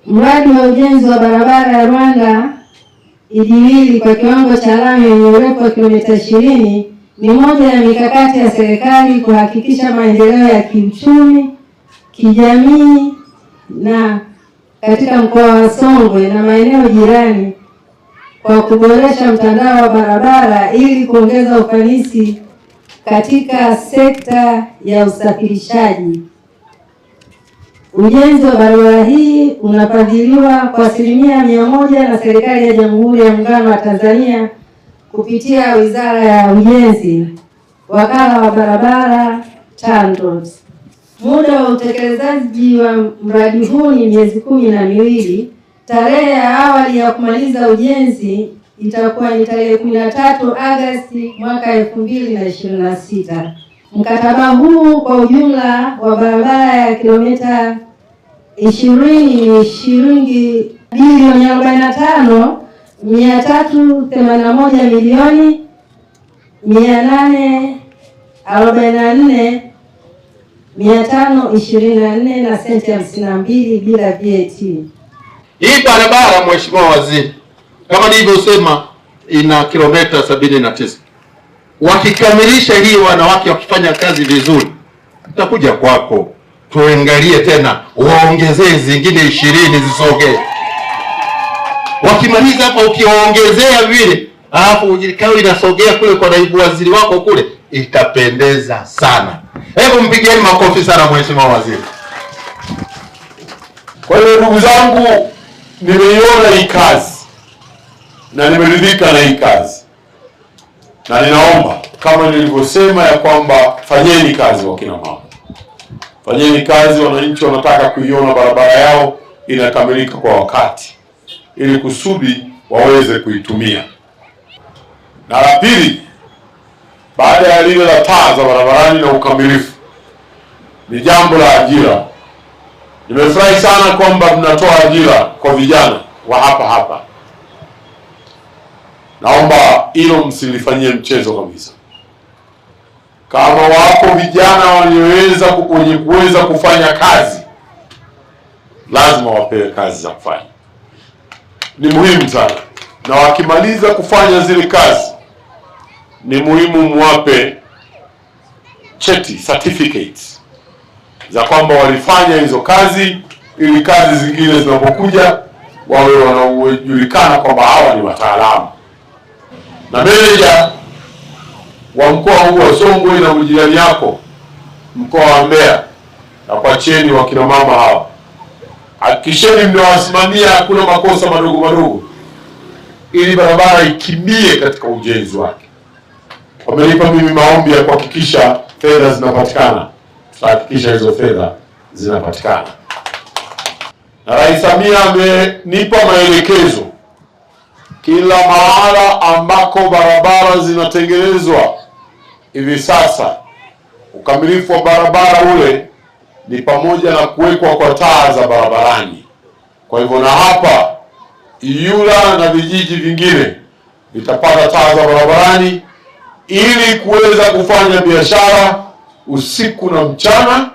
Mradi wa ujenzi wa barabara ya Rwanda Idiwili kwa kiwango cha lami yenye urefu wa kilomita 20 ni moja ya mikakati ya serikali kuhakikisha maendeleo ya kiuchumi, kijamii na katika mkoa wa Songwe na maeneo jirani kwa kuboresha mtandao wa barabara ili kuongeza ufanisi katika sekta ya usafirishaji. Ujenzi wa barabara hii unafadhiliwa kwa 100% na serikali ya Jamhuri ya Muungano wa Tanzania kupitia Wizara ya Ujenzi, Wakala wa Barabara TANROADS. Muda wa utekelezaji wa mradi huu ni miezi 12. Tarehe ya awali ya kumaliza ujenzi itakuwa ni tarehe 13 Agosti mwaka 2026. Mkataba huu kwa ujumla wa barabara ya kilomita 20 ni shilingi bilioni 45,844,524 na senti 52 bila VAT. Hii barabara Mheshimiwa Waziri, kama nilivyosema, ina kilomita 79. Wakikamilisha hii, wanawake wakifanya kazi vizuri, tutakuja kwako tuangalie tena, waongezee zingine 20 zisogee. Wakimaliza hapa, ukiwaongezea vile, alafu ikawa inasogea kule kwa naibu waziri wako kule, itapendeza sana. Hebu mpigieni makofi sana Mheshimiwa Waziri. Kwa hiyo ndugu zangu, nimeiona hii kazi na nimeridhika na hii kazi, na ninaomba kama nilivyosema ya kwamba fanyeni kazi, wakina mama, fanyeni kazi. Wananchi wanataka kuiona barabara yao inakamilika kwa wakati ili kusudi waweze kuitumia. Na la pili, baada ya lile la taa za barabarani na ukamilifu, ni jambo la ajira. Nimefurahi sana kwamba mnatoa ajira kwa vijana wa hapa. Naomba hilo msilifanyie mchezo kabisa. Kama wako vijana wenye kuweza kufanya kazi, lazima wapewe kazi za kufanya. Ni muhimu sana, na wakimaliza kufanya zile kazi, ni muhimu muwape cheti, certificates za kwamba walifanya hizo kazi, ili kazi zingine zinapokuja wawe wanajulikana kwamba hawa ni wataalamu. Na meneja wa mkoa huu wa Songwe na jirani yako mkoa wa Mbeya, na kwa cheni wakina mama hawa, hakikisheni mnawasimamia, hakuna makosa madogo ili barabara ikimbie katika ujenzi wake. Wamenipa mimi maombi ya kuhakikisha fedha zinapatikana, tutahakikisha hizo fedha zinapatikana. Na Rais Samia amenipa maelekezo, kila mahala ambako barabara zinatengenezwa hivi sasa, ukamilifu wa barabara ule ni pamoja na kuwekwa kwa taa za barabarani. Kwa hivyo na hapa Iyula na vijiji vingine vitapata taa za barabarani ili kuweza kufanya biashara usiku na mchana,